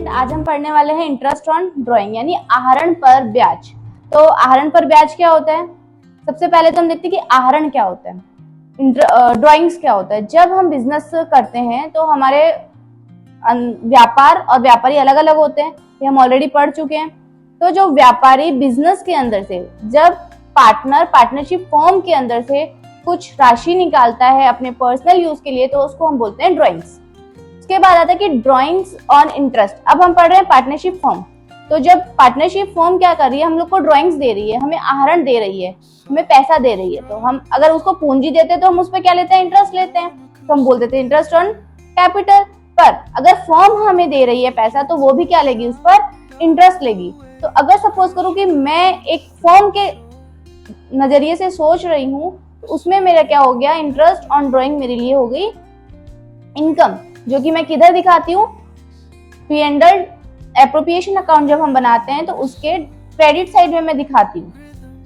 Student, आज हम पढ़ने वाले हैं इंटरेस्ट ऑन ड्राइंग यानी आहरण पर ब्याज। तो आहरण पर ब्याज क्या होता है? सबसे पहले तो हम देखते हैं कि आहरण क्या होता है, ड्राइंग्स क्या होता है। जब हम बिजनेस करते हैं तो हमारे व्यापार और व्यापारी अलग अलग होते हैं, ये हम ऑलरेडी पढ़ चुके हैं। तो जो व्यापारी बिजनेस के अंदर से जब पार्टनरशिप फॉर्म के अंदर से कुछ राशि निकालता है अपने पर्सनल यूज के लिए, तो उसको हम बोलते हैं ड्राइंग्स। उसके बाद आता है कि ड्राइंग्स ऑन इंटरेस्ट। अब हम पढ़ रहे हैं पार्टनरशिप फॉर्म। तो जब पार्टनरशिप फॉर्म क्या कर रही है, हम लोग को ड्राइंग्स दे रही है, हमें आहरण दे रही है, हमें पैसा दे रही है, तो हम अगर उसको पूंजी देते हैं तो हम उस पर क्या लेते हैं? इंटरेस्ट लेते हैं। तो हम बोल देते हैं इंटरेस्ट ऑन कैपिटल। पर अगर फॉर्म हमें दे रही है पैसा, तो वो भी क्या लेगी? उस पर इंटरेस्ट लेगी। तो अगर सपोज करूं कि मैं एक फॉर्म के नजरिए से सोच रही हूँ, तो उसमें मेरा क्या हो गया? इंटरेस्ट ऑन ड्राइंग मेरे लिए हो गई इनकम, जो कि मैं किधर दिखाती हूँ? P&L एप्रोप्रिएशन अकाउंट जब हम बनाते हैं तो उसके क्रेडिट साइड में मैं दिखाती हूँ।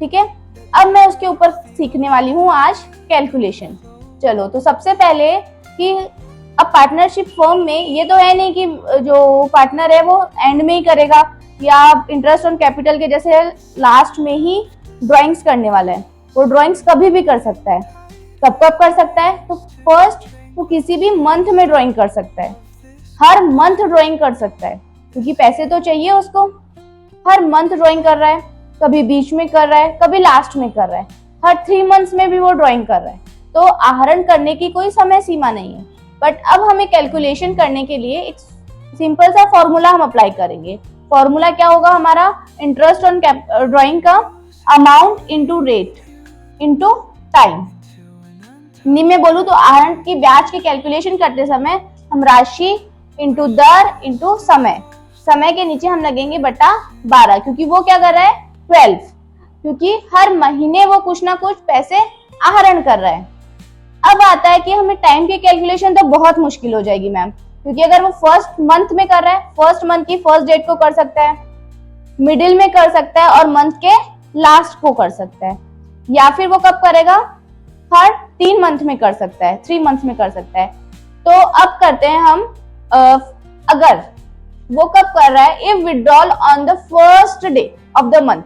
ठीक है, अब मैं उसके ऊपर सीखने वाली हूँ आज कैलकुलेशन। चलो, तो सबसे पहले कि अब पार्टनरशिप फर्म में ये तो है नहीं कि जो पार्टनर है वो एंड में ही करेगा या इंटरेस्ट ऑन कैपिटल के जैसे लास्ट में ही ड्राइंग्स करने वाला है। वो ड्राइंग्स कभी भी कर सकता है। कब कब कर सकता है? तो फर्स्ट वो किसी भी मंथ में ड्राइंग कर सकता है, हर मंथ ड्राइंग कर सकता है, क्योंकि पैसे तो चाहिए उसको। हर मंथ ड्राइंग कर रहा है, कभी बीच में कर रहा है, कभी लास्ट में कर रहा है, हर 3 मंथ्स में भी वो ड्राइंग कर रहा है। तो आहरण करने की कोई समय सीमा नहीं है। बट अब हमें कैलकुलेशन करने के लिए एक सिंपल सा फॉर्मूला हम अप्लाई करेंगे। फॉर्मूला क्या होगा हमारा? इंटरेस्ट ऑन ड्राइंग का amount into rate into time. Hindi में बोलूं तो आहरण की ब्याज की कैलकुलेशन करते समय हम राशि इंटू दर इंटू समय के नीचे हम लगेंगे बटा 12, क्योंकि वो क्या कर रहा है? 12, क्योंकि हर महीने वो कुछ ना कुछ पैसे आहरण कर रहा है। अब आता है कि हमें टाइम की कैलकुलेशन तो बहुत मुश्किल हो जाएगी मैम, क्योंकि अगर वो फर्स्ट मंथ में कर रहा है, फर्स्ट मंथ की फर्स्ट डेट को कर सकता है, मिडिल में कर सकता है और मंथ के लास्ट को कर सकता है, या फिर वो कब करेगा? हर 3 मंथ में कर सकता है, 3 मंथ में कर सकता है। तो अब करते हैं हम अगर वो कब कर रहा है? If withdrawal on the first day of the month.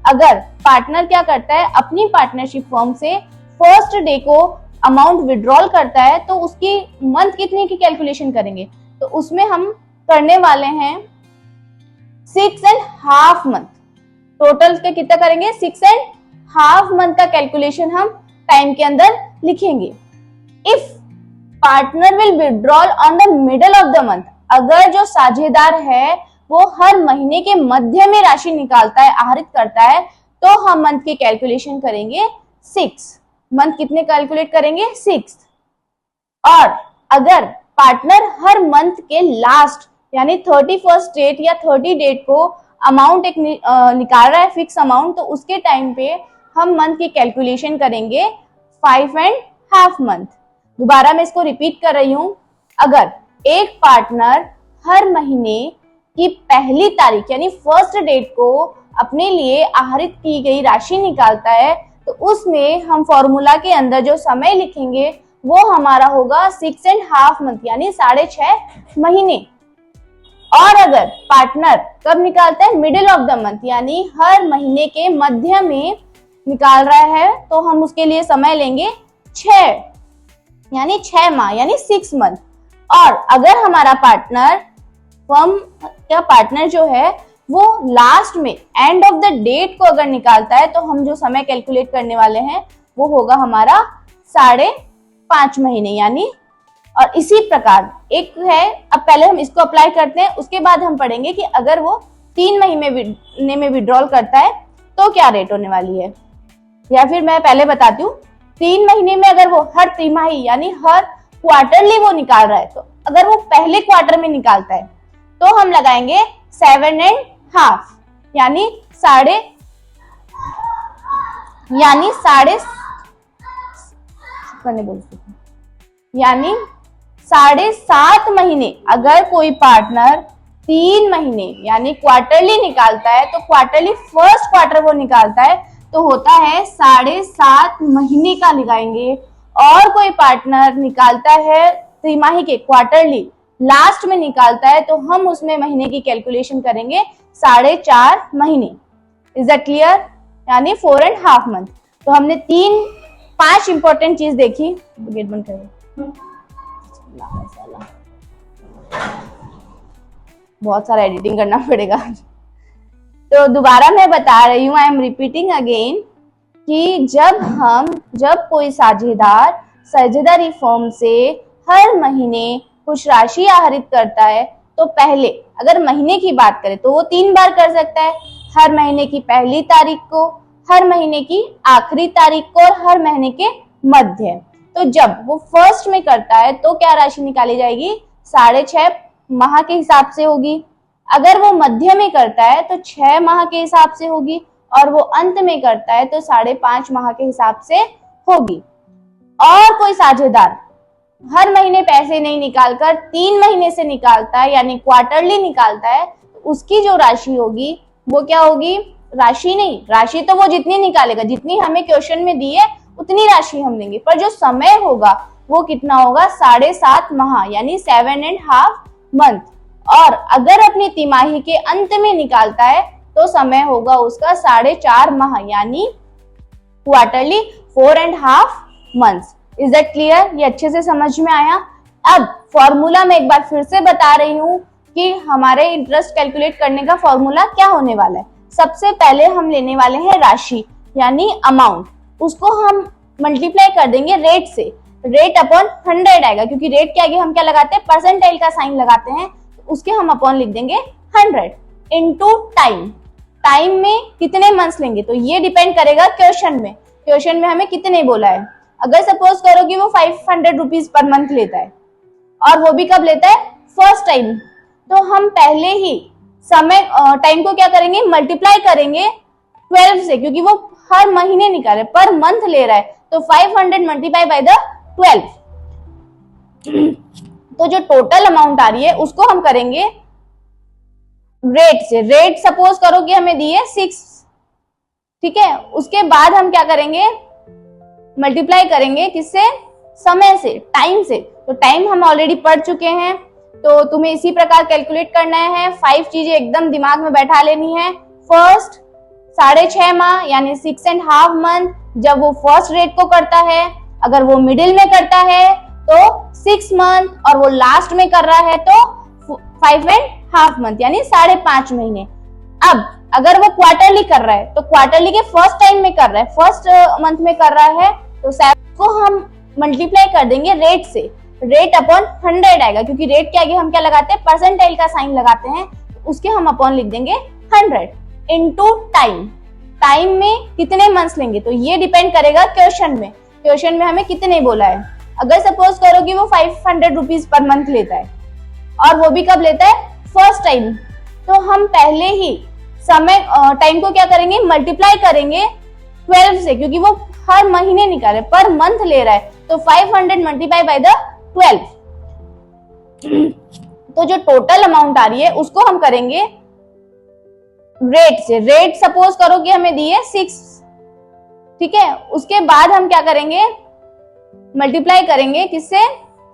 अगर पार्टनर क्या करता है, अपनी पार्टनरशिप फर्म से फर्स्ट डे को अमाउंट विड्रॉल करता है, तो उसकी मंथ कितने की कैलकुलेशन करेंगे? तो उसमें हम करने वाले हैं 6.5 मंथ। टोटल का कितना करेंगे? 6.5 मंथ का कैलकुलेशन हम टाइम के अंदर लिखेंगे। If partner will withdrawal on the middle of the month. अगर जो साझेदार है वो हर महीने के मध्य में राशि निकालता है, आहरित करता है, तो हम मंथ की कैलकुलेशन करेंगे 6। मंथ कितने कैलकुलेट करेंगे? 6। और अगर पार्टनर हर मंथ के लास्ट यानी 31st डेट या 30 डेट को अमाउंट एक निकाल रहा है, फिक्स अमाउंट, तो उसके टाइम पे हम मंथ की कैलकुलेशन करेंगे 5.5 मंथ। दोबारा मैं इसको रिपीट कर रही हूं। अगर एक पार्टनर हर महीने की पहली तारीख यानी फर्स्ट डेट को अपने लिए आहरित की गई राशि निकालता है, तो उसमें हम फॉर्मूला के अंदर जो समय लिखेंगे वो हमारा होगा 6.5 मंथ यानी 6.5 महीने। और अगर पार्टनर कब निकालता है? मिडिल ऑफ द मंथ यानी हर महीने के मध्य में निकाल रहा है, तो हम उसके लिए समय लेंगे 6 यानी 6 माह यानी 6 मंथ। और अगर हमारा पार्टनर फर्म का पार्टनर जो है वो लास्ट में एंड ऑफ द डेट को अगर निकालता है, तो हम जो समय कैलकुलेट करने वाले हैं वो होगा हमारा 5.5 महीने यानी। और इसी प्रकार एक है, अब पहले हम इसको अप्लाई करते हैं, उसके बाद हम पढ़ेंगे कि अगर वो 3 महीने में विड्रॉल करता है तो क्या रेट होने वाली है। या फिर मैं पहले बताती हूँ, 3 महीने में अगर वो हर तिमाही यानी हर क्वार्टरली वो निकाल रहा है, तो अगर वो पहले क्वार्टर में निकालता है तो हम लगाएंगे 7.5 यानी साढ़े 7.5 महीने। अगर कोई पार्टनर 3 महीने यानी क्वार्टरली निकालता है, तो क्वार्टरली फर्स्ट क्वार्टर वो निकालता है तो होता है 7.5 महीने का लगाएंगे। और कोई पार्टनर निकालता है तिमाही के क्वार्टरली लास्ट में निकालता है तो हम उसमें महीने की कैलकुलेशन करेंगे 4.5 महीने। Is that clear? यानी 4.5 मंथ। तो हमने 5 इंपॉर्टेंट चीज देखी। गेट बंद करो, बहुत सारा एडिटिंग करना पड़ेगा। तो दोबारा मैं बता रही हूँ, आई एम रिपीटिंग अगेन, कि जब कोई साझेदारी फर्म से हर महीने कुछ राशि आहरित करता है, तो पहले अगर महीने की बात करें तो वो 3 बार कर सकता है, हर महीने की पहली तारीख को, हर महीने की आखिरी तारीख को और हर महीने के मध्य। तो जब वो फर्स्ट में करता है तो क्या राशि निकाली जाएगी? 6.5 माह के हिसाब से होगी। अगर वो मध्य में करता है तो 6 माह के हिसाब से होगी, और वो अंत में करता है तो 5.5 माह के हिसाब से होगी। और कोई साझेदार हर महीने पैसे नहीं निकालकर 3 महीने से निकालता है, यानी क्वार्टरली निकालता है, तो उसकी जो राशि होगी वो क्या होगी? राशि तो वो जितनी निकालेगा, जितनी हमें क्वेश्चन में दी है उतनी राशि हम देंगे, पर जो समय होगा वो कितना होगा? 7.5 माह, यानी 7.5 मंथ। और अगर अपनी तिमाही के अंत में निकालता है तो समय होगा उसका 4.5 माह, यानी quarterly 4.5 months. Is that clear? ये अच्छे से समझ में आया? अब फॉर्मूला मैं एक बार फिर से बता रही हूँ कि हमारे इंटरेस्ट कैलकुलेट करने का फॉर्मूला क्या होने वाला है। सबसे पहले हम लेने वाले हैं राशि, यानी अमाउंट। उसको हम मल्टीप्लाई कर देंगे रेट से, रेट अपॉन 100 आएगा, क्योंकि रेट के आगे हम क्या लगाते हैं? परसेंटाइल का साइन लगाते हैं, उसके हम अपॉन लिख देंगे 100 इनटू टाइम। टाइम में कितने मंथ्स लेंगे तो ये डिपेंड करेगा क्वेश्चन में हमें कितने बोला है। अगर सपोज करो कि वो 500 रुपीज पर मंथ लेता है, और वो भी कब लेता है? फर्स्ट टाइम, तो हम पहले ही टाइम को क्या करेंगे? मल्टीप्लाई करेंगे 12 से, क्योंकि वो हर महीने निकाले, पर मंथ ले रहा है, तो 500 मल्टीप्लाई बाय द 12। तो जो टोटल अमाउंट आ रही है उसको हम करेंगे रेट से। रेट सपोज करो कि हमें दी है 6, ठीक है। उसके बाद हम क्या करेंगे? मल्टीप्लाई करेंगे किससे? समय से, टाइम से। तो टाइम हम ऑलरेडी पढ़ चुके हैं, तो तुम्हें इसी प्रकार कैलकुलेट करना है। 5 चीजें एकदम दिमाग में बैठा लेनी है। फर्स्ट 6.5 माह, यानी 6.5 मंथ, जब वो फर्स्ट रेट को करता है। अगर वो मिडिल में करता है तो 6 मंथ, और वो लास्ट में कर रहा है तो 5.5 मंथ, यानी 5.5 महीने। अब अगर वो क्वार्टरली कर रहा है तो क्वार्टरली के फर्स्ट टाइम में कर रहा है, फर्स्ट मंथ में कर रहा है, तो 7 को हम मल्टीप्लाई कर देंगे रेट से, रेट अपॉन 100 आएगा, क्योंकि रेट के आगे हम क्या लगाते हैं? परसेंटाइल का साइन लगाते हैं, उसके हम अपॉन लिख देंगे 100 इनटू टाइम। टाइम में कितने मंथ्स लेंगे तो ये डिपेंड करेगा क्वेश्चन में हमें कितने बोला है। अगर सपोज करो कि वो 500 रुपीज पर मंथ लेता है, और वो भी कब लेता है? फर्स्ट टाइम, तो हम पहले ही टाइम को क्या करेंगे? मल्टीप्लाई करेंगे 12 से, क्योंकि वो हर महीने निकाले, पर मंथ ले रहा है, तो 500 मल्टीप्लाई बाय द 12। तो जो टोटल अमाउंट आ रही है उसको हम करेंगे रेट से। रेट सपोज करो कि हमें दी है 6, ठीक है। उसके बाद हम क्या करेंगे? मल्टीप्लाई करेंगे किससे?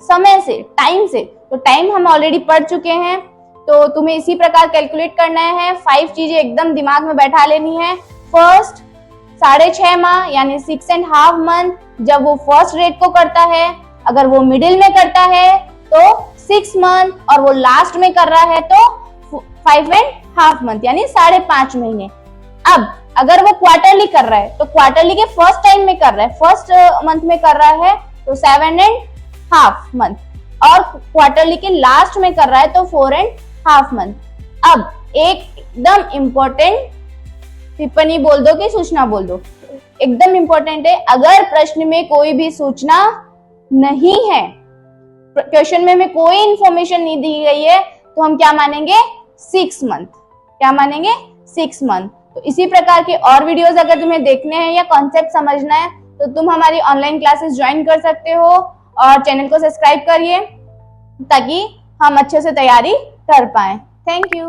समय से, टाइम से। तो टाइम हम ऑलरेडी पढ़ चुके हैं, तो तुम्हें इसी प्रकार कैलकुलेट करना है। 5 चीजें एकदम दिमाग में बैठा लेनी है। फर्स्ट 6.5 माह, यानी 6.5 मंथ, जब वो फर्स्ट रेट को करता है। अगर वो मिडिल में करता है तो 6 मंथ, और वो लास्ट में कर रहा है तो 5.5 मंथ, यानी 5.5 महीने। अब अगर वो क्वार्टरली कर रहा है तो क्वार्टरली के फर्स्ट टाइम में कर रहा है, फर्स्ट मंथ में कर रहा है, तो 7.5 मंथ, और क्वार्टरली के लास्ट में कर रहा है तो 4.5 मंथ। अब एकदम इंपॉर्टेंट टिप्पणी बोल दो कि सूचना बोल दो, एकदम इंपॉर्टेंट है। अगर प्रश्न में कोई भी सूचना नहीं है, क्वेश्चन में हमें कोई इंफॉर्मेशन नहीं दी गई है, तो हम क्या मानेंगे? 6 मंथ। क्या मानेंगे? 6 मंथ। तो इसी प्रकार के और वीडियोस अगर तुम्हें देखने हैं या कॉन्सेप्ट समझना है तो तुम हमारी ऑनलाइन क्लासेस ज्वाइन कर सकते हो, और चैनल को सब्सक्राइब करिए ताकि हम अच्छे से तैयारी कर पाए। Thank you.